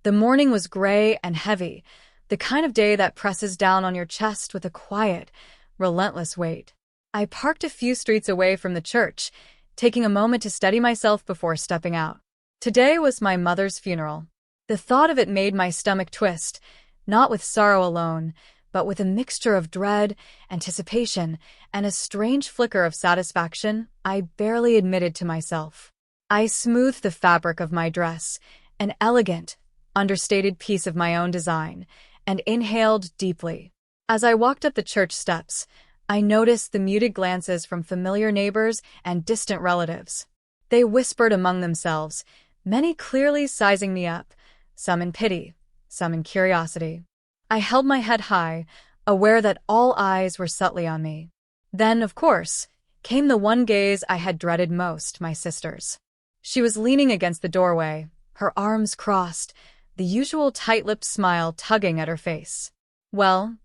The morning was gray and heavy, the kind of day that presses down on your chest with a quiet, relentless weight. I parked a few streets away from the church, taking a moment to steady myself before stepping out. Today was my mother's funeral. The thought of it made my stomach twist, not with sorrow alone, but with a mixture of dread, anticipation, and a strange flicker of satisfaction I barely admitted to myself. I smoothed the fabric of my dress, an elegant, understated piece of my own design, and inhaled deeply. As I walked up the church steps, I noticed the muted glances from familiar neighbors and distant relatives. They whispered among themselves, many clearly sizing me up, some in pity, some in curiosity. I held my head high, aware that all eyes were subtly on me. Then, of course, came the one gaze I had dreaded most, my sister's. She was leaning against the doorway, her arms crossed, the usual tight-lipped smile tugging at her face. "Well,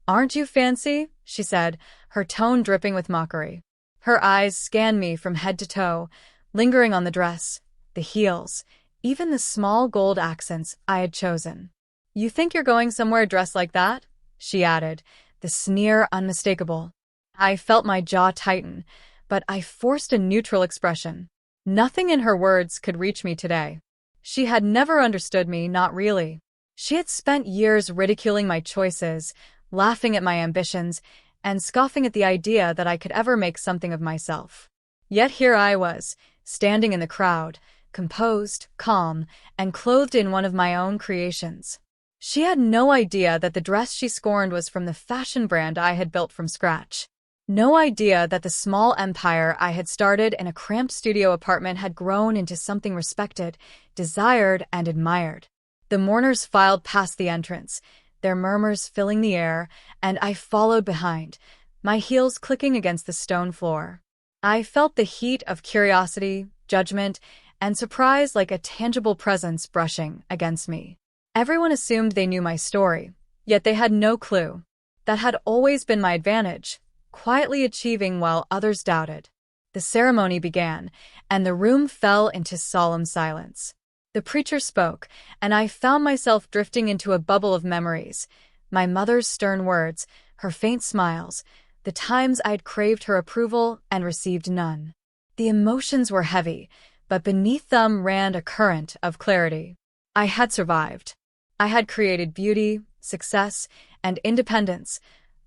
aren't you fancy?" she said, her tone dripping with mockery. Her eyes scanned me from head to toe, lingering on the dress, the heels, even the small gold accents I had chosen. "You think you're going somewhere dressed like that?" she added, the sneer unmistakable. I felt my jaw tighten, but I forced a neutral expression. Nothing in her words could reach me today. She had never understood me, not really. She had spent years ridiculing my choices, laughing at my ambitions, and scoffing at the idea that I could ever make something of myself. Yet here I was, standing in the crowd, composed, calm, and clothed in one of my own creations. She had no idea that the dress she scorned was from the fashion brand I had built from scratch. No idea that the small empire I had started in a cramped studio apartment had grown into something respected, desired, and admired. The mourners filed past the entrance, their murmurs filling the air, and I followed behind, my heels clicking against the stone floor. I felt the heat of curiosity, judgment, and surprise like a tangible presence brushing against me. Everyone assumed they knew my story, yet they had no clue. That had always been my advantage, quietly achieving while others doubted. The ceremony began, and the room fell into solemn silence. The preacher spoke, and I found myself drifting into a bubble of memories. My mother's stern words, her faint smiles, the times I'd craved her approval and received none. The emotions were heavy, but beneath them ran a current of clarity. I had survived. I had created beauty, success, and independence,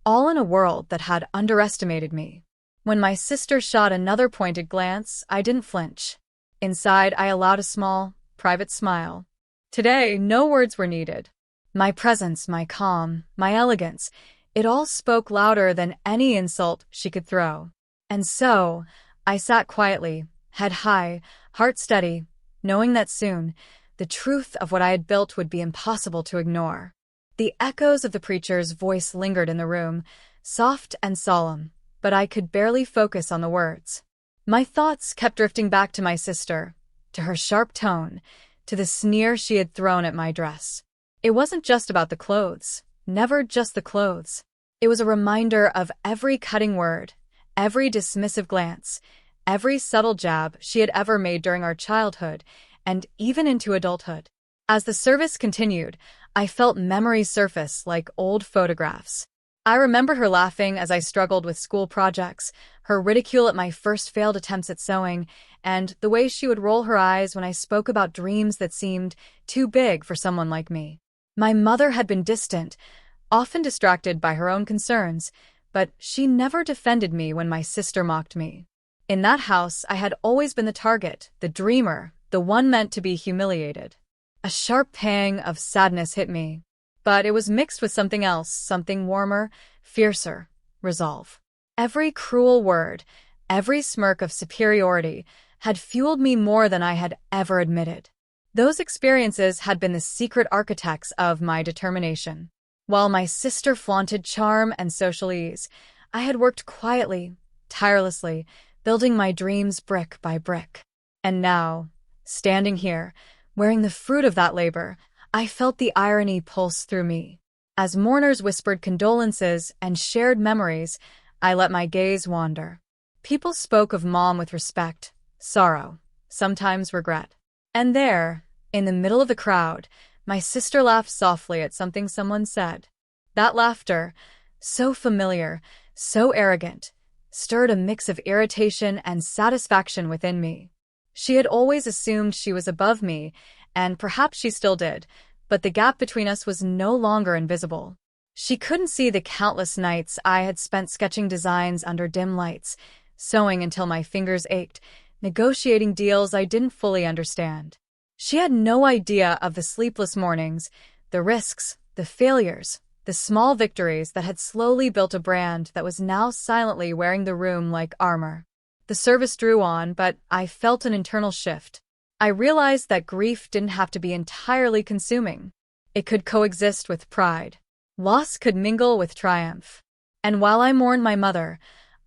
all in a world that had underestimated me. When my sister shot another pointed glance, I didn't flinch. Inside, I allowed a small, private smile. Today, no words were needed. My presence, my calm, my elegance, it all spoke louder than any insult she could throw. And so, I sat quietly, head high, heart steady, knowing that soon, the truth of what I had built would be impossible to ignore. The echoes of the preacher's voice lingered in the room, soft and solemn, but I could barely focus on the words. My thoughts kept drifting back to my sister, to her sharp tone, to the sneer she had thrown at my dress. It wasn't just about the clothes, never just the clothes. It was a reminder of every cutting word, every dismissive glance, every subtle jab she had ever made during our childhood, and even into adulthood. As the service continued, I felt memories surface like old photographs. I remember her laughing as I struggled with school projects, her ridicule at my first failed attempts at sewing, and the way she would roll her eyes when I spoke about dreams that seemed too big for someone like me. My mother had been distant, often distracted by her own concerns, but she never defended me when my sister mocked me. In that house, I had always been the target, the dreamer, the one meant to be humiliated. A sharp pang of sadness hit me, but it was mixed with something else, something warmer, fiercer, resolve. Every cruel word, every smirk of superiority had fueled me more than I had ever admitted. Those experiences had been the secret architects of my determination. While my sister flaunted charm and social ease, I had worked quietly, tirelessly, building my dreams brick by brick. And now, standing here, wearing the fruit of that labor, I felt the irony pulse through me. As mourners whispered condolences and shared memories, I let my gaze wander. People spoke of Mom with respect, sorrow, sometimes regret. And there, in the middle of the crowd, My sister laughed softly at something someone said. That laughter, so familiar, so arrogant, stirred a mix of irritation and satisfaction within me. She had always assumed she was above me, and perhaps she still did, but the gap between us was no longer invisible. She couldn't see the countless nights I had spent sketching designs under dim lights, sewing until my fingers ached, negotiating deals I didn't fully understand. She had no idea of the sleepless mornings, the risks, the failures, the small victories that had slowly built a brand that was now silently wearing the room like armor. The service drew on, but I felt an internal shift. I realized that grief didn't have to be entirely consuming. It could coexist with pride. Loss could mingle with triumph. And while I mourned my mother,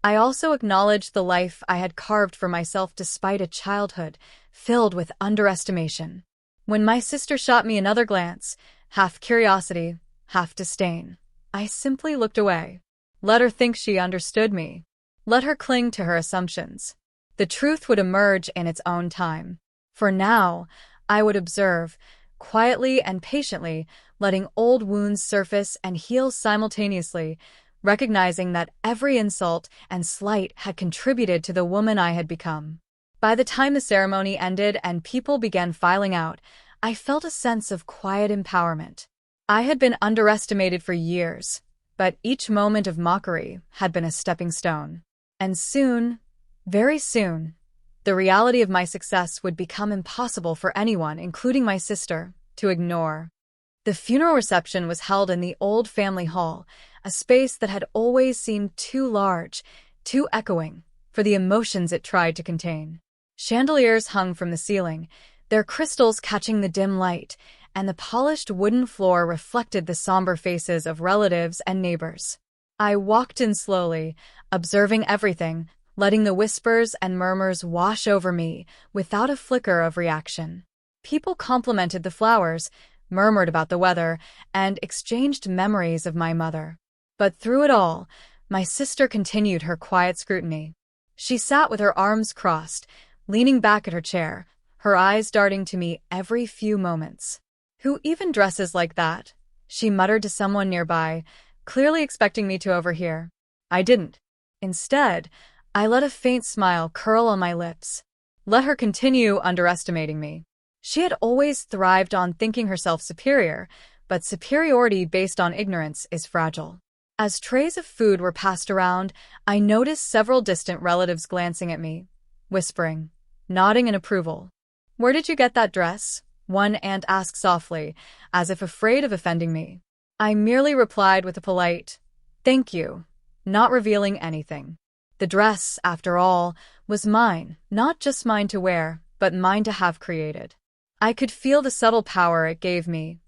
I also acknowledged the life I had carved for myself despite a childhood filled with underestimation. When my sister shot me another glance, half curiosity, half disdain, I simply looked away. Let her think she understood me. Let her cling to her assumptions. The truth would emerge in its own time. For now, I would observe, quietly and patiently, letting old wounds surface and heal simultaneously, recognizing that every insult and slight had contributed to the woman I had become. By the time the ceremony ended and people began filing out, I felt a sense of quiet empowerment. I had been underestimated for years, but each moment of mockery had been a stepping stone. And soon, very soon, the reality of my success would become impossible for anyone, including my sister, to ignore. The funeral reception was held in the old family hall, a space that had always seemed too large, too echoing, for the emotions it tried to contain. Chandeliers hung from the ceiling, their crystals catching the dim light, and the polished wooden floor reflected the somber faces of relatives and neighbors. I walked in slowly, observing everything, letting the whispers and murmurs wash over me without a flicker of reaction. People complimented the flowers, murmured about the weather, and exchanged memories of my mother. But through it all, my sister continued her quiet scrutiny. She sat with her arms crossed, leaning back at her chair, her eyes darting to me every few moments. "Who even dresses like that?" she muttered to someone nearby, clearly expecting me to overhear. I didn't. Instead, I let a faint smile curl on my lips. Let her continue underestimating me. She had always thrived on thinking herself superior, but superiority based on ignorance is fragile. As trays of food were passed around, I noticed several distant relatives glancing at me, whispering, nodding in approval. "Where did you get that dress?" one aunt asked softly, as if afraid of offending me. I merely replied with a polite, "Thank you," not revealing anything. The dress, after all, was mine, not just mine to wear, but mine to have created. I could feel the subtle power it gave me,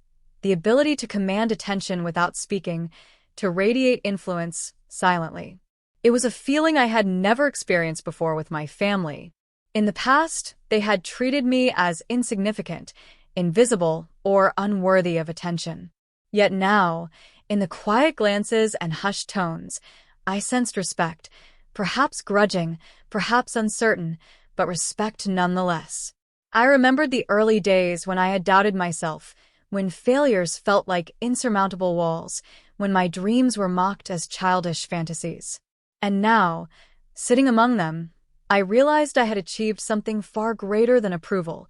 the ability to command attention without speaking, to radiate influence silently. It was a feeling I had never experienced before with my family. In the past, they had treated me as insignificant, invisible, or unworthy of attention. Yet now, in the quiet glances and hushed tones, I sensed respect, perhaps grudging, perhaps uncertain, but respect nonetheless. I remembered the early days when I had doubted myself, when failures felt like insurmountable walls, when my dreams were mocked as childish fantasies. And now, sitting among them, I realized I had achieved something far greater than approval.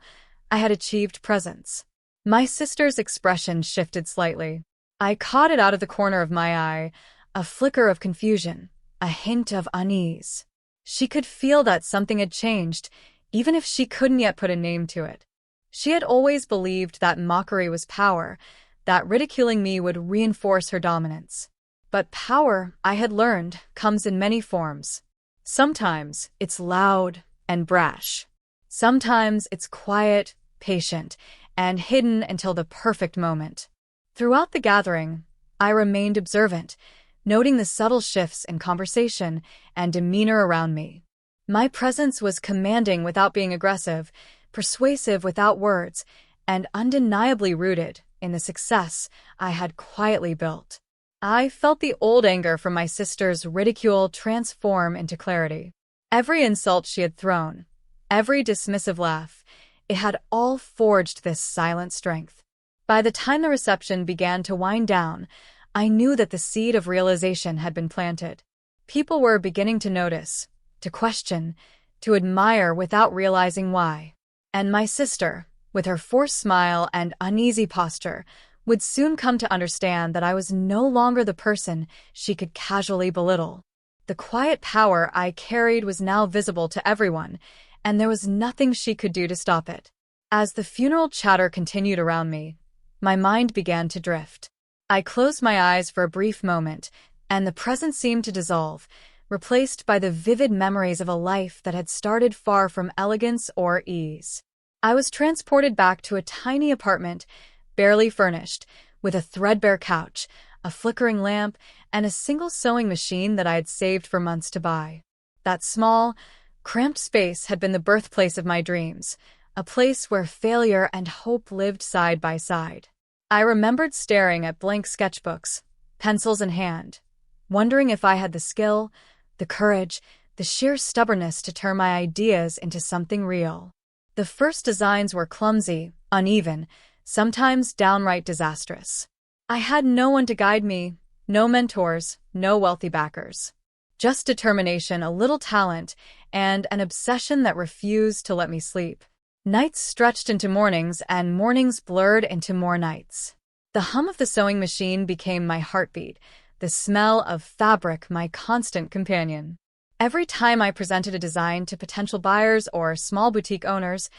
I had achieved presence. My sister's expression shifted slightly. I caught it out of the corner of my eye, a flicker of confusion, a hint of unease. She could feel that something had changed, even if she couldn't yet put a name to it. She had always believed that mockery was power, that ridiculing me would reinforce her dominance. But power, I had learned, comes in many forms. Sometimes it's loud and brash. Sometimes it's quiet, patient, and hidden until the perfect moment. Throughout the gathering, I remained observant, noting the subtle shifts in conversation and demeanor around me. My presence was commanding without being aggressive, persuasive without words, and undeniably rooted in the success I had quietly built. I felt the old anger from my sister's ridicule transform into clarity. Every insult she had thrown, every dismissive laugh, it had all forged this silent strength. By the time the reception began to wind down, I knew that the seed of realization had been planted. People were beginning to notice, to question, to admire without realizing why. And my sister, with her forced smile and uneasy posture, would soon come to understand that I was no longer the person she could casually belittle. The quiet power I carried was now visible to everyone, and there was nothing she could do to stop it. As the funeral chatter continued around me, my mind began to drift. I closed my eyes for a brief moment, and the present seemed to dissolve, replaced by the vivid memories of a life that had started far from elegance or ease. I was transported back to a tiny apartment, barely furnished, with a threadbare couch, a flickering lamp, and a single sewing machine that I had saved for months to buy. That small, cramped space had been the birthplace of my dreams, a place where failure and hope lived side by side. I remembered staring at blank sketchbooks, pencils in hand, wondering if I had the skill, the courage, the sheer stubbornness to turn my ideas into something real. The first designs were clumsy, uneven, sometimes downright disastrous. I had no one to guide me, no mentors, no wealthy backers. Just determination, a little talent, and an obsession that refused to let me sleep. Nights stretched into mornings, and mornings blurred into more nights. The hum of the sewing machine became my heartbeat, the smell of fabric my constant companion. Every time I presented a design to potential buyers or small boutique owners,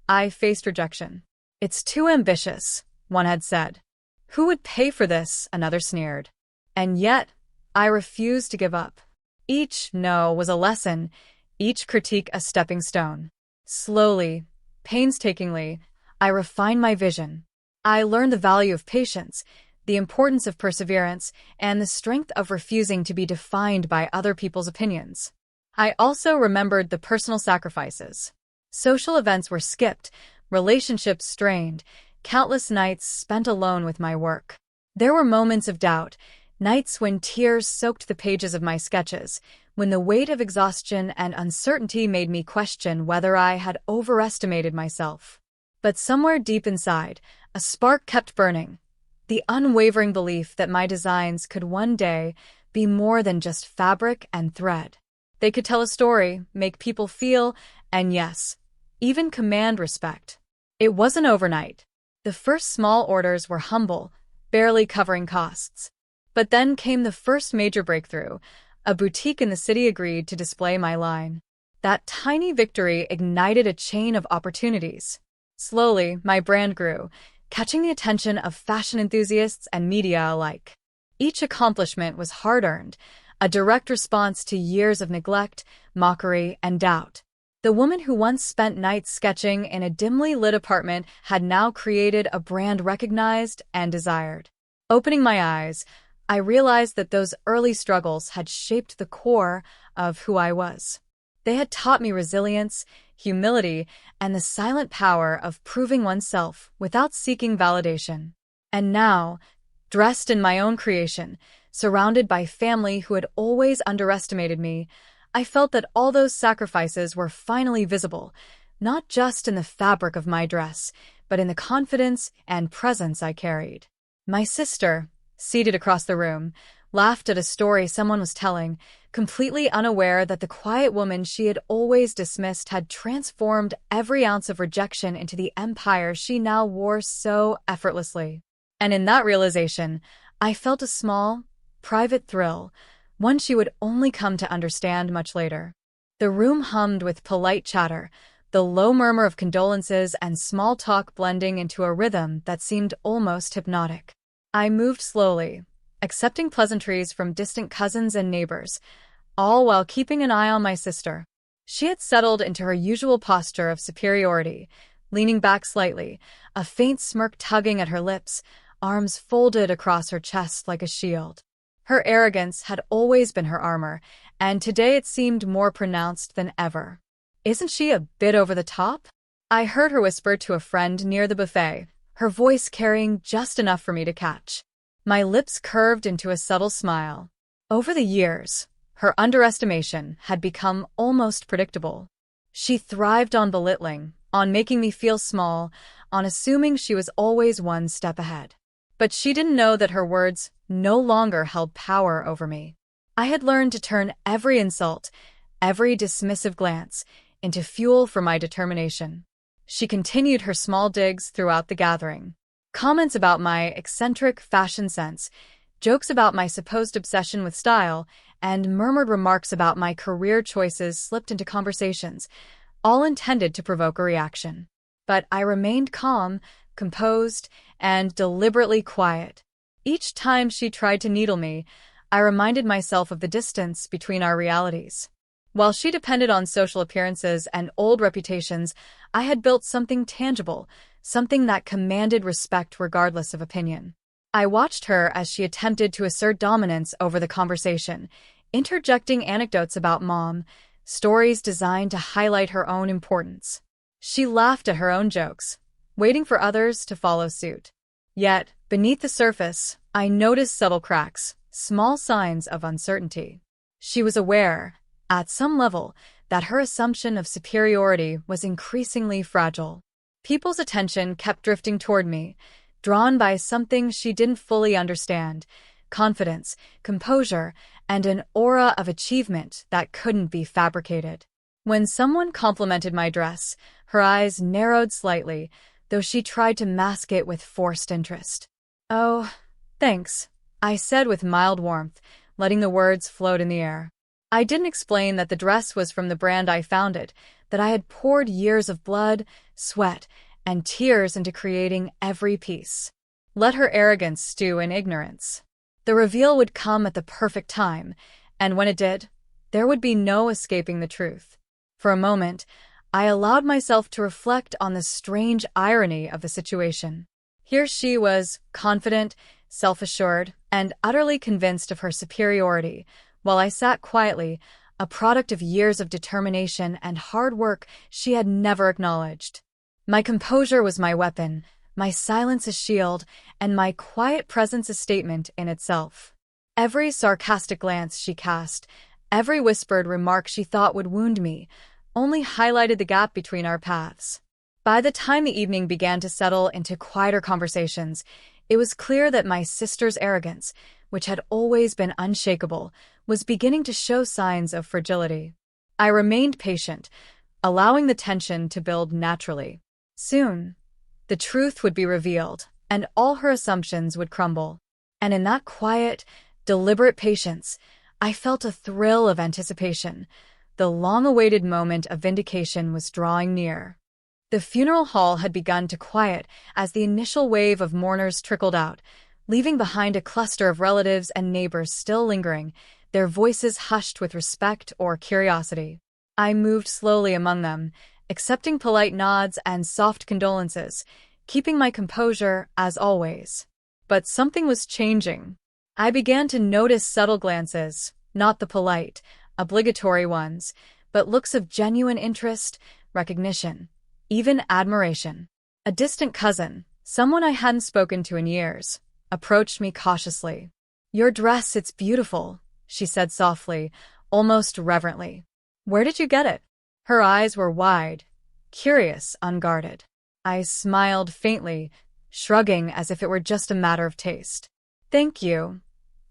I faced rejection. "It's too ambitious," one had said. "Who would pay for this?" another sneered. And yet, I refused to give up. Each no was a lesson, each critique a stepping stone. Slowly, painstakingly, I refined my vision. I learned the value of patience, the importance of perseverance, and the strength of refusing to be defined by other people's opinions. I also remembered the personal sacrifices. Social events were skipped, relationships strained, countless nights spent alone with my work. There were moments of doubt, nights when tears soaked the pages of my sketches, when the weight of exhaustion and uncertainty made me question whether I had overestimated myself. But somewhere deep inside, a spark kept burning, the unwavering belief that my designs could one day be more than just fabric and thread. They could tell a story, make people feel, and yes, even command respect. It wasn't overnight. The first small orders were humble, barely covering costs. But then came the first major breakthrough. A boutique in the city agreed to display my line. That tiny victory ignited a chain of opportunities. Slowly, my brand grew, catching the attention of fashion enthusiasts and media alike. Each accomplishment was hard-earned, a direct response to years of neglect, mockery, and doubt. The woman who once spent nights sketching in a dimly lit apartment had now created a brand recognized and desired. Opening my eyes, I realized that those early struggles had shaped the core of who I was. They had taught me resilience, humility, and the silent power of proving oneself without seeking validation. And now, dressed in my own creation, surrounded by family who had always underestimated me, I felt that all those sacrifices were finally visible, not just in the fabric of my dress, but in the confidence and presence I carried. My sister, seated across the room, laughed at a story someone was telling, completely unaware that the quiet woman she had always dismissed had transformed every ounce of rejection into the empire she now wore so effortlessly. And in that realization, I felt a small, private thrill, one she would only come to understand much later. The room hummed with polite chatter, the low murmur of condolences and small talk blending into a rhythm that seemed almost hypnotic. I moved slowly, accepting pleasantries from distant cousins and neighbors, all while keeping an eye on my sister. She had settled into her usual posture of superiority, leaning back slightly, a faint smirk tugging at her lips, arms folded across her chest like a shield. Her arrogance had always been her armor, and today it seemed more pronounced than ever. "Isn't she a bit over the top?" I heard her whisper to a friend near the buffet, her voice carrying just enough for me to catch. My lips curved into a subtle smile. Over the years, her underestimation had become almost predictable. She thrived on belittling, on making me feel small, on assuming she was always one step ahead. But she didn't know that her words no longer held power over me. I had learned to turn every insult, every dismissive glance, into fuel for my determination. She continued her small digs throughout the gathering. Comments about my eccentric fashion sense, jokes about my supposed obsession with style, and murmured remarks about my career choices slipped into conversations, all intended to provoke a reaction. But I remained calm, composed, and deliberately quiet. Each time she tried to needle me, I reminded myself of the distance between our realities. While she depended on social appearances and old reputations, I had built something tangible, something that commanded respect regardless of opinion. I watched her as she attempted to assert dominance over the conversation, interjecting anecdotes about Mom, stories designed to highlight her own importance. She laughed at her own jokes, waiting for others to follow suit. Yet, beneath the surface, I noticed subtle cracks, small signs of uncertainty. She was aware, at some level, that her assumption of superiority was increasingly fragile. People's attention kept drifting toward me, drawn by something she didn't fully understand: confidence, composure, and an aura of achievement that couldn't be fabricated. When someone complimented my dress, her eyes narrowed slightly, though she tried to mask it with forced interest. "Oh, thanks," I said with mild warmth, letting the words float in the air. I didn't explain that the dress was from the brand I founded, that I had poured years of blood, sweat, and tears into creating every piece. Let her arrogance stew in ignorance. The reveal would come at the perfect time, and when it did, there would be no escaping the truth. For a moment, I allowed myself to reflect on the strange irony of the situation. Here she was, confident, self-assured, and utterly convinced of her superiority, while I sat quietly, a product of years of determination and hard work she had never acknowledged. My composure was my weapon, my silence a shield, and my quiet presence a statement in itself. Every sarcastic glance she cast, every whispered remark she thought would wound me, only highlighted the gap between our paths. By the time the evening began to settle into quieter conversations, it was clear that my sister's arrogance, which had always been unshakable, was beginning to show signs of fragility. I remained patient, allowing the tension to build naturally. Soon, the truth would be revealed, and all her assumptions would crumble. And in that quiet, deliberate patience, I felt a thrill of anticipation. The long-awaited moment of vindication was drawing near. The funeral hall had begun to quiet as the initial wave of mourners trickled out, leaving behind a cluster of relatives and neighbors still lingering, their voices hushed with respect or curiosity. I moved slowly among them, accepting polite nods and soft condolences, keeping my composure as always. But something was changing. I began to notice subtle glances, not the polite, obligatory ones, but looks of genuine interest, recognition, even admiration. A distant cousin, someone I hadn't spoken to in years, approached me cautiously. "Your dress, it's beautiful," she said softly, almost reverently. "Where did you get it?" Her eyes were wide, curious, unguarded. I smiled faintly, shrugging as if it were just a matter of taste. "Thank you,"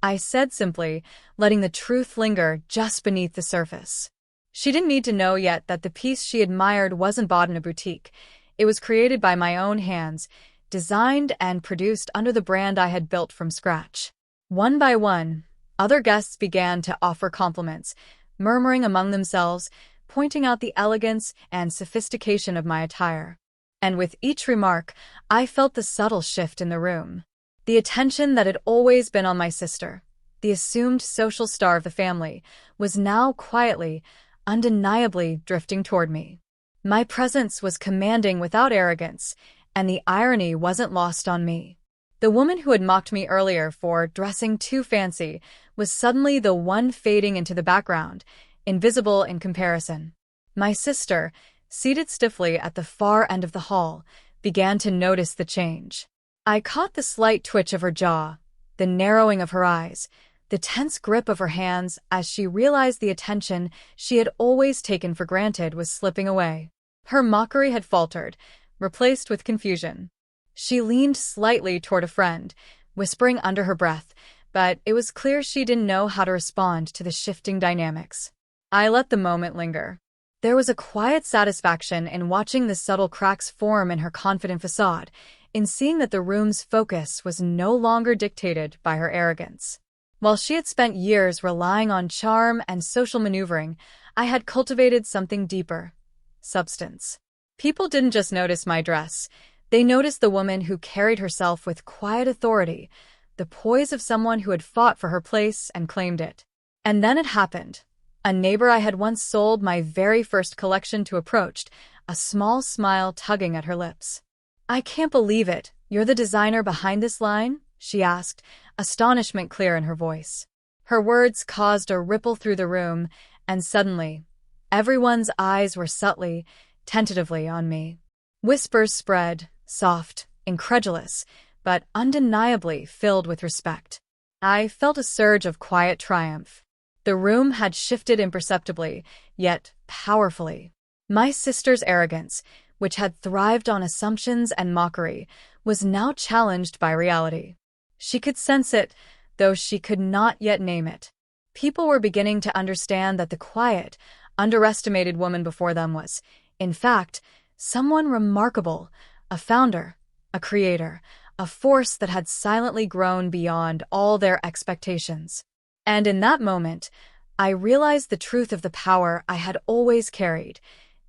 I said simply, letting the truth linger just beneath the surface. She didn't need to know yet that the piece she admired wasn't bought in a boutique. It was created by my own hands, designed and produced under the brand I had built from scratch. One by one, other guests began to offer compliments, murmuring among themselves, pointing out the elegance and sophistication of my attire. And with each remark, I felt the subtle shift in the room. The attention that had always been on my sister, the assumed social star of the family, was now quietly, undeniably drifting toward me. My presence was commanding without arrogance, and the irony wasn't lost on me. The woman who had mocked me earlier for dressing too fancy was suddenly the one fading into the background, invisible in comparison. My sister, seated stiffly at the far end of the hall, began to notice the change. I caught the slight twitch of her jaw, the narrowing of her eyes, the tense grip of her hands as she realized the attention she had always taken for granted was slipping away. Her mockery had faltered, replaced with confusion. She leaned slightly toward a friend, whispering under her breath, but it was clear she didn't know how to respond to the shifting dynamics. I let the moment linger. There was a quiet satisfaction in watching the subtle cracks form in her confident facade, in seeing that the room's focus was no longer dictated by her arrogance. While she had spent years relying on charm and social maneuvering, I had cultivated something deeper: substance. People didn't just notice my dress. They noticed the woman who carried herself with quiet authority, the poise of someone who had fought for her place and claimed it. And then it happened. A neighbor I had once sold my very first collection to approached, a small smile tugging at her lips. "I can't believe it. You're the designer behind this line?" she asked, astonishment clear in her voice. Her words caused a ripple through the room, and suddenly, everyone's eyes were subtly, tentatively on me. Whispers spread, soft, incredulous, but undeniably filled with respect. I felt a surge of quiet triumph. The room had shifted imperceptibly, yet powerfully. My sister's arrogance, which had thrived on assumptions and mockery, was now challenged by reality. She could sense it, though she could not yet name it. People were beginning to understand that the quiet, underestimated woman before them was, in fact, someone remarkable, a founder, a creator, a force that had silently grown beyond all their expectations. And in that moment, I realized the truth of the power I had always carried.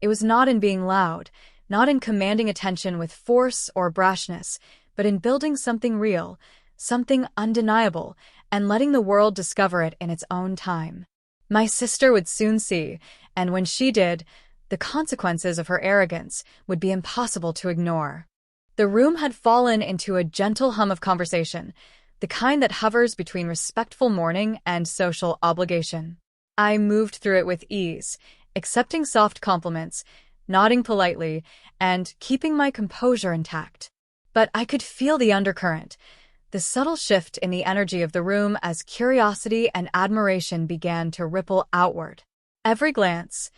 It was not in being loud, not in commanding attention with force or brashness, but in building something real, something undeniable, and letting the world discover it in its own time. My sister would soon see, and when she did, the consequences of her arrogance would be impossible to ignore. The room had fallen into a gentle hum of conversation, the kind that hovers between respectful mourning and social obligation. I moved through it with ease, accepting soft compliments, nodding politely, and keeping my composure intact. But I could feel the undercurrent, the subtle shift in the energy of the room as curiosity and admiration began to ripple outward. Every glance,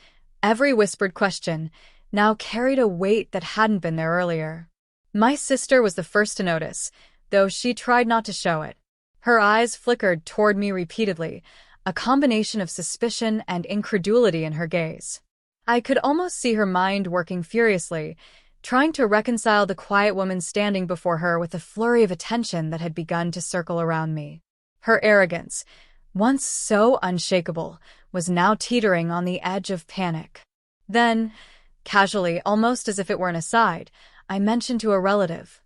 every whispered question, now carried a weight that hadn't been there earlier. My sister was the first to notice, though she tried not to show it. Her eyes flickered toward me repeatedly, a combination of suspicion and incredulity in her gaze. I could almost see her mind working furiously, trying to reconcile the quiet woman standing before her with the flurry of attention that had begun to circle around me. Her arrogance, once so unshakable, was now teetering on the edge of panic. Then, casually, almost as if it were an aside, I mentioned to a relative,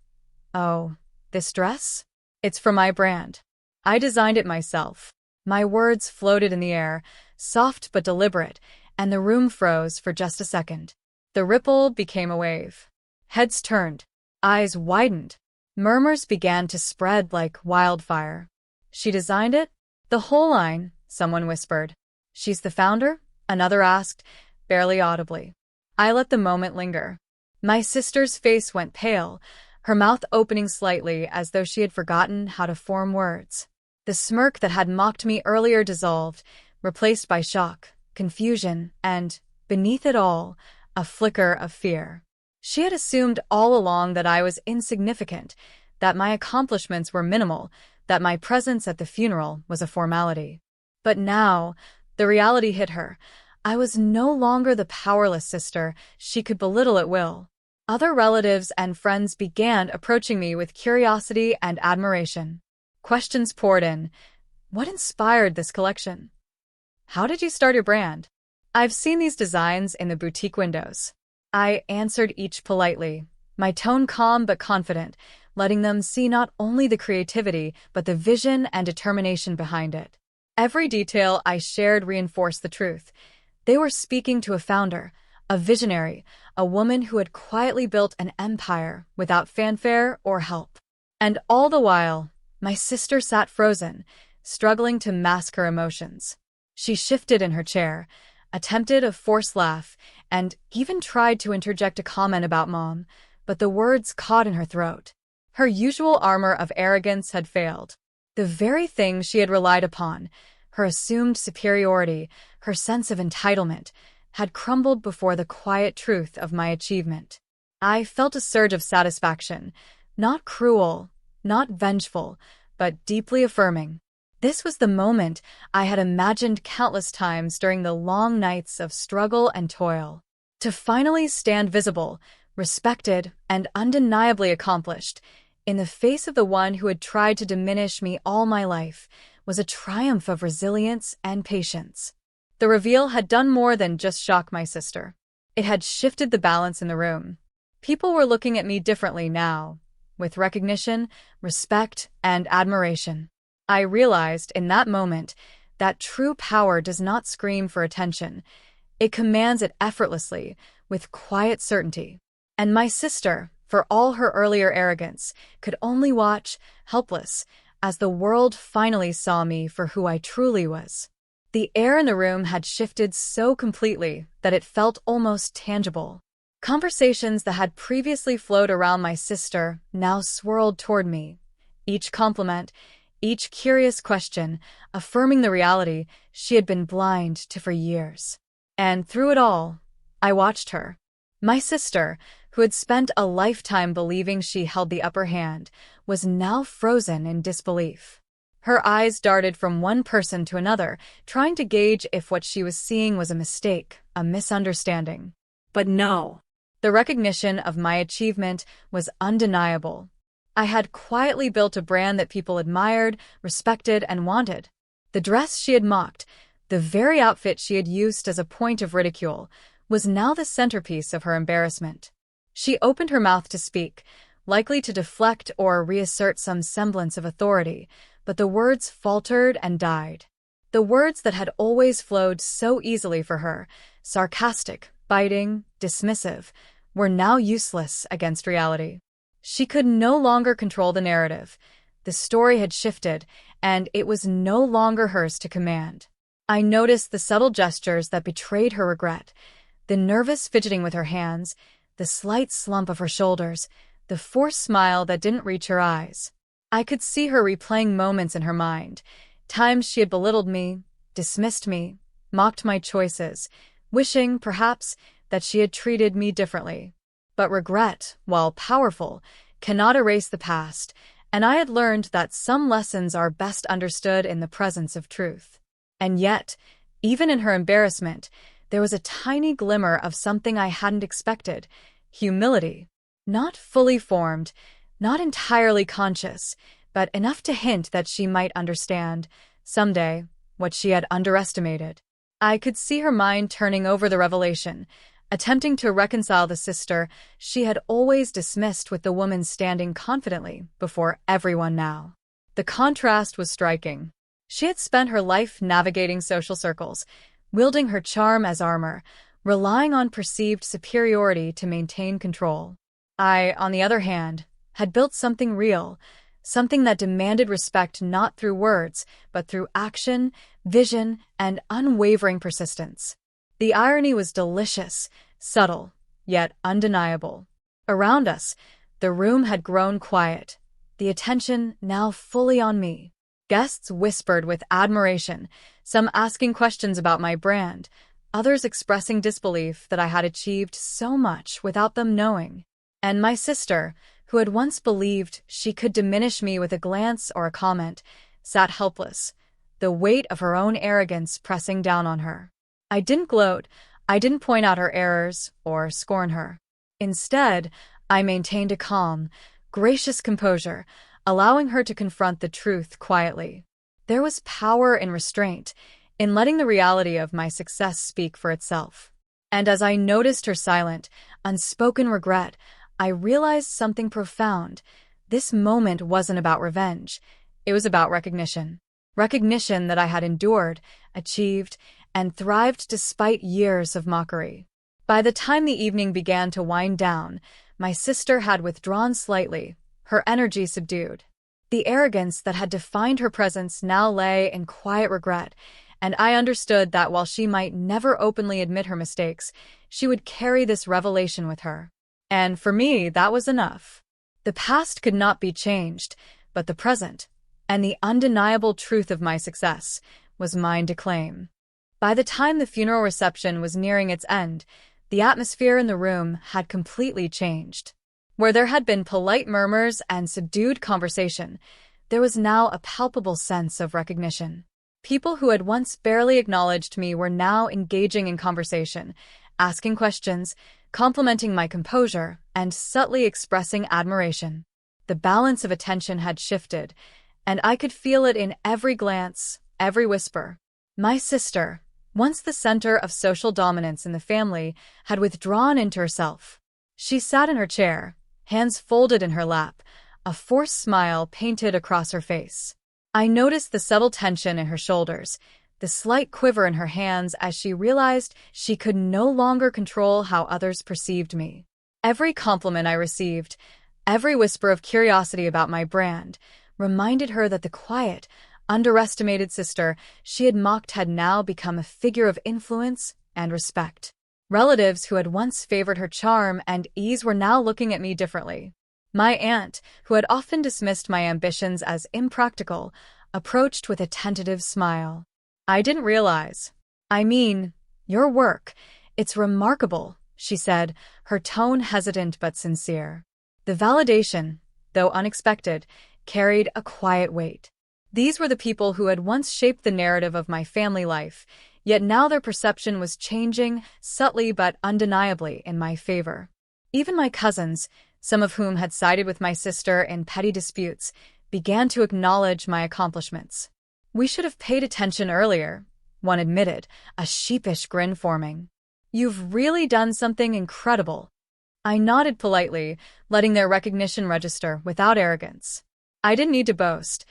"Oh, this dress? It's for my brand. I designed it myself." My words floated in the air, soft but deliberate, and the room froze for just a second. The ripple became a wave. Heads turned, eyes widened. Murmurs began to spread like wildfire. "She designed it?" "The whole line," someone whispered. "She's the founder?" another asked, barely audibly. I let the moment linger. My sister's face went pale, her mouth opening slightly as though she had forgotten how to form words. The smirk that had mocked me earlier dissolved, replaced by shock, confusion, and, beneath it all, a flicker of fear. She had assumed all along that I was insignificant, that my accomplishments were minimal, that my presence at the funeral was a formality. But now, the reality hit her. I was no longer the powerless sister she could belittle at will. Other relatives and friends began approaching me with curiosity and admiration. Questions poured in. "What inspired this collection? How did you start your brand? I've seen these designs in the boutique windows." I answered each politely, my tone calm but confident, letting them see not only the creativity but the vision and determination behind it. Every detail I shared reinforced the truth. They were speaking to a founder, a visionary, a woman who had quietly built an empire without fanfare or help. And all the while, my sister sat frozen, struggling to mask her emotions. She shifted in her chair, attempted a forced laugh, and even tried to interject a comment about Mom, but the words caught in her throat. Her usual armor of arrogance had failed. The very thing she had relied upon, her assumed superiority, her sense of entitlement, had crumbled before the quiet truth of my achievement. I felt a surge of satisfaction, not cruel, not vengeful, but deeply affirming. This was the moment I had imagined countless times during the long nights of struggle and toil. To finally stand visible, respected, and undeniably accomplished, in the face of the one who had tried to diminish me all my life, was a triumph of resilience and patience. The reveal had done more than just shock my sister. It had shifted the balance in the room. People were looking at me differently now, with recognition, respect, and admiration. I realized in that moment that true power does not scream for attention. It commands it effortlessly, with quiet certainty. And my sister, for all her earlier arrogance, could only watch, helpless, as the world finally saw me for who I truly was. The air in the room had shifted so completely that it felt almost tangible. Conversations that had previously flowed around my sister now swirled toward me, each compliment, each curious question, affirming the reality she had been blind to for years. And through it all, I watched her. My sister, who had spent a lifetime believing she held the upper hand, was now frozen in disbelief. Her eyes darted from one person to another, trying to gauge if what she was seeing was a mistake, a misunderstanding. But no. The recognition of my achievement was undeniable. I had quietly built a brand that people admired, respected, and wanted. The dress she had mocked, the very outfit she had used as a point of ridicule, was now the centerpiece of her embarrassment. She opened her mouth to speak, likely to deflect or reassert some semblance of authority, but the words faltered and died. The words that had always flowed so easily for her, sarcastic, biting, dismissive, were now useless against reality. She could no longer control the narrative. The story had shifted, and it was no longer hers to command. I noticed the subtle gestures that betrayed her regret, the nervous fidgeting with her hands, the slight slump of her shoulders, the forced smile that didn't reach her eyes. I could see her replaying moments in her mind, times she had belittled me, dismissed me, mocked my choices, wishing, perhaps, that she had treated me differently. But regret, while powerful, cannot erase the past, and I had learned that some lessons are best understood in the presence of truth. And yet, even in her embarrassment, there was a tiny glimmer of something I hadn't expected: humility. Not fully formed, not entirely conscious, but enough to hint that she might understand, someday, what she had underestimated. I could see her mind turning over the revelation, attempting to reconcile the sister she had always dismissed with the woman standing confidently before everyone now. The contrast was striking. She had spent her life navigating social circles, wielding her charm as armor, relying on perceived superiority to maintain control. I, on the other hand, had built something real, something that demanded respect not through words, but through action, vision, and unwavering persistence. The irony was delicious, subtle, yet undeniable. Around us, the room had grown quiet, the attention now fully on me. Guests whispered with admiration, some asking questions about my brand, others expressing disbelief that I had achieved so much without them knowing. And my sister, who had once believed she could diminish me with a glance or a comment, sat helpless, the weight of her own arrogance pressing down on her. I didn't gloat, I didn't point out her errors or scorn her. Instead, I maintained a calm, gracious composure, allowing her to confront the truth quietly. There was power in restraint, in letting the reality of my success speak for itself. And as I noticed her silent, unspoken regret, I realized something profound. This moment wasn't about revenge. It was about recognition. Recognition that I had endured, achieved, and thrived despite years of mockery. By the time the evening began to wind down, my sister had withdrawn slightly, her energy subdued. The arrogance that had defined her presence now lay in quiet regret, and I understood that while she might never openly admit her mistakes, she would carry this revelation with her. And for me, that was enough. The past could not be changed, but the present, and the undeniable truth of my success, was mine to claim. By the time the funeral reception was nearing its end, the atmosphere in the room had completely changed. Where there had been polite murmurs and subdued conversation, there was now a palpable sense of recognition. People who had once barely acknowledged me were now engaging in conversation, asking questions, complimenting my composure, and subtly expressing admiration. The balance of attention had shifted, and I could feel it in every glance, every whisper. My sister, once the center of social dominance in the family, had withdrawn into herself. She sat in her chair, hands folded in her lap, a forced smile painted across her face. I noticed the subtle tension in her shoulders, the slight quiver in her hands as she realized she could no longer control how others perceived me. Every compliment I received, every whisper of curiosity about my brand, reminded her that the quiet, underestimated sister she had mocked had now become a figure of influence and respect. Relatives who had once favored her charm and ease were now looking at me differently. My aunt, who had often dismissed my ambitions as impractical, approached with a tentative smile. "I didn't realize. I mean, your work. It's remarkable," she said, her tone hesitant but sincere. The validation, though unexpected, carried a quiet weight. These were the people who had once shaped the narrative of my family life, yet now their perception was changing, subtly but undeniably, in my favor. Even my cousins, some of whom had sided with my sister in petty disputes, began to acknowledge my accomplishments. "We should have paid attention earlier," one admitted, a sheepish grin forming. "You've really done something incredible." I nodded politely, letting their recognition register without arrogance. I didn't need to boast.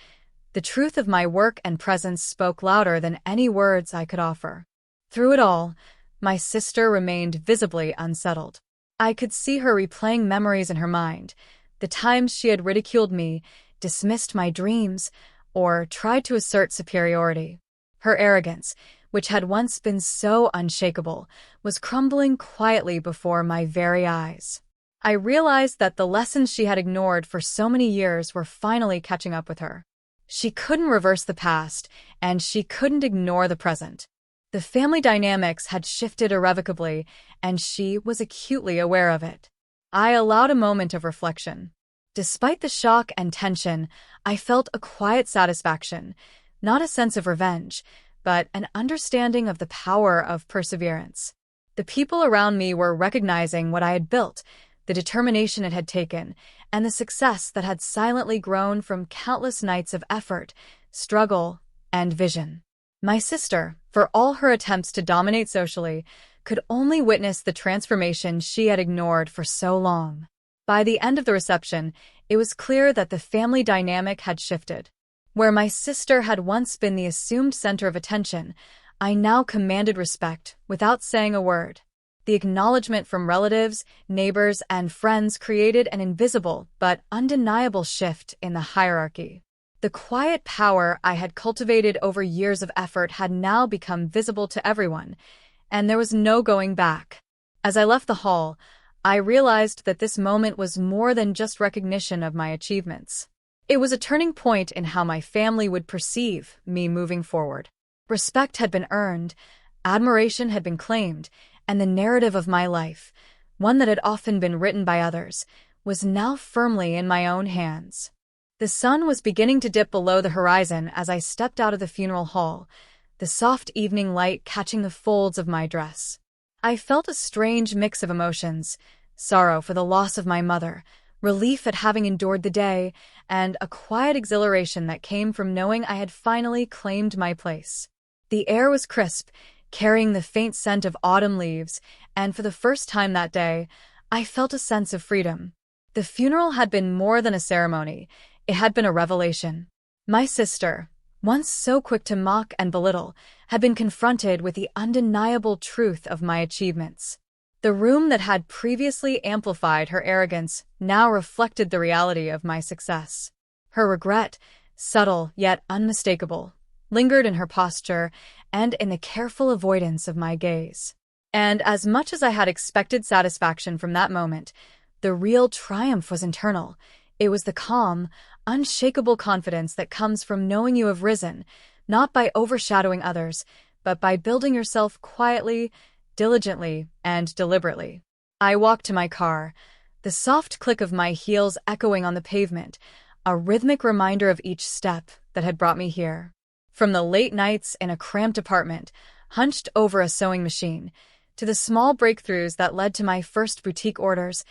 The truth of my work and presence spoke louder than any words I could offer. Through it all, my sister remained visibly unsettled. I could see her replaying memories in her mind, the times she had ridiculed me, dismissed my dreams, or tried to assert superiority. Her arrogance, which had once been so unshakable, was crumbling quietly before my very eyes. I realized that the lessons she had ignored for so many years were finally catching up with her. She couldn't reverse the past, and she couldn't ignore the present. The family dynamics had shifted irrevocably, and she was acutely aware of it. I allowed a moment of reflection. Despite the shock and tension, I felt a quiet satisfaction, not a sense of revenge, but an understanding of the power of perseverance. The people around me were recognizing what I had built, the determination it had taken, and the success that had silently grown from countless nights of effort, struggle, and vision. My sister, for all her attempts to dominate socially, could only witness the transformation she had ignored for so long. By the end of the reception, it was clear that the family dynamic had shifted. Where my sister had once been the assumed center of attention, I now commanded respect without saying a word. The acknowledgement from relatives, neighbors, and friends created an invisible but undeniable shift in the hierarchy. The quiet power I had cultivated over years of effort had now become visible to everyone, and there was no going back. As I left the hall, I realized that this moment was more than just recognition of my achievements. It was a turning point in how my family would perceive me moving forward. Respect had been earned, admiration had been claimed, and the narrative of my life, one that had often been written by others, was now firmly in my own hands. The sun was beginning to dip below the horizon as I stepped out of the funeral hall, the soft evening light catching the folds of my dress. I felt a strange mix of emotions, sorrow for the loss of my mother, relief at having endured the day, and a quiet exhilaration that came from knowing I had finally claimed my place. The air was crisp, carrying the faint scent of autumn leaves, and for the first time that day, I felt a sense of freedom. The funeral had been more than a ceremony. It had been a revelation. My sister, once so quick to mock and belittle, had been confronted with the undeniable truth of my achievements. The room that had previously amplified her arrogance now reflected the reality of my success. Her regret, subtle yet unmistakable, lingered in her posture and in the careful avoidance of my gaze. And as much as I had expected satisfaction from that moment, the real triumph was internal. It was the calm, unshakable confidence that comes from knowing you have risen, not by overshadowing others, but by building yourself quietly, diligently, and deliberately. I walked to my car, the soft click of my heels echoing on the pavement, a rhythmic reminder of each step that had brought me here. From the late nights in a cramped apartment, hunched over a sewing machine, to the small breakthroughs that led to my first boutique orders,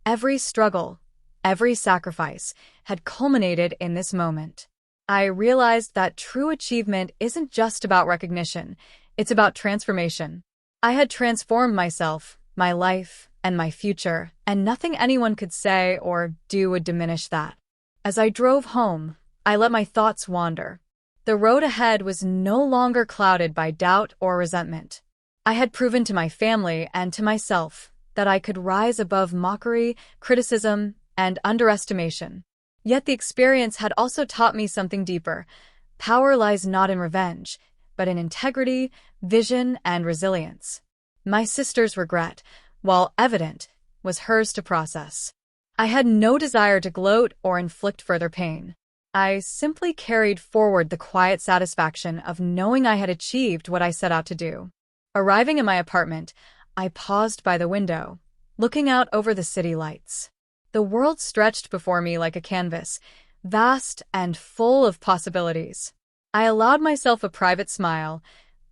every struggle, every sacrifice had culminated in this moment. I realized that true achievement isn't just about recognition, it's about transformation. I had transformed myself, my life, and my future, and nothing anyone could say or do would diminish that. As I drove home, I let my thoughts wander. The road ahead was no longer clouded by doubt or resentment. I had proven to my family and to myself that I could rise above mockery, criticism, and underestimation. Yet the experience had also taught me something deeper. Power lies not in revenge, but in integrity, vision, and resilience. My sister's regret, while evident, was hers to process. I had no desire to gloat or inflict further pain. I simply carried forward the quiet satisfaction of knowing I had achieved what I set out to do. Arriving at my apartment, I paused by the window, looking out over the city lights. The world stretched before me like a canvas, vast and full of possibilities. I allowed myself a private smile,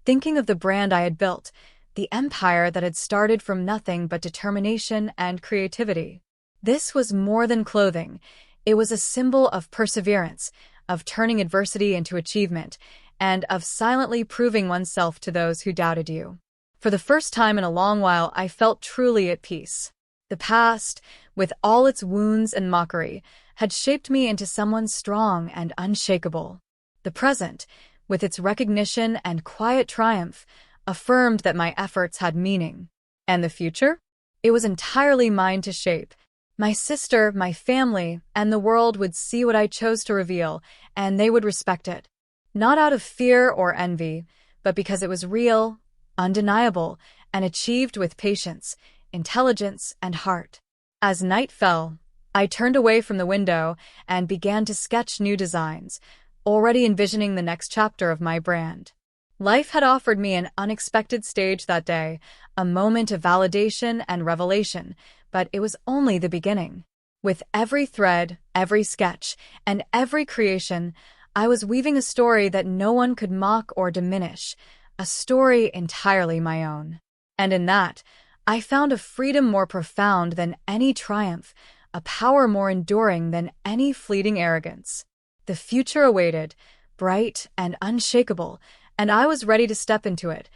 thinking of the brand I had built, the empire that had started from nothing but determination and creativity. This was more than clothing. It was a symbol of perseverance, of turning adversity into achievement, and of silently proving oneself to those who doubted you. For the first time in a long while, I felt truly at peace. The past, with all its wounds and mockery, had shaped me into someone strong and unshakable. The present, with its recognition and quiet triumph, affirmed that my efforts had meaning. And the future? It was entirely mine to shape. My sister, my family, and the world would see what I chose to reveal, and they would respect it. Not out of fear or envy, but because it was real, undeniable, and achieved with patience, intelligence, and heart. As night fell, I turned away from the window and began to sketch new designs, already envisioning the next chapter of my brand. Life had offered me an unexpected stage that day, a moment of validation and revelation, but it was only the beginning. With every thread, every sketch, and every creation, I was weaving a story that no one could mock or diminish, a story entirely my own. And in that, I found a freedom more profound than any triumph, a power more enduring than any fleeting arrogance. The future awaited, bright and unshakable, and I was ready to step into it,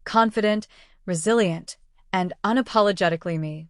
confident, resilient, and unapologetically me.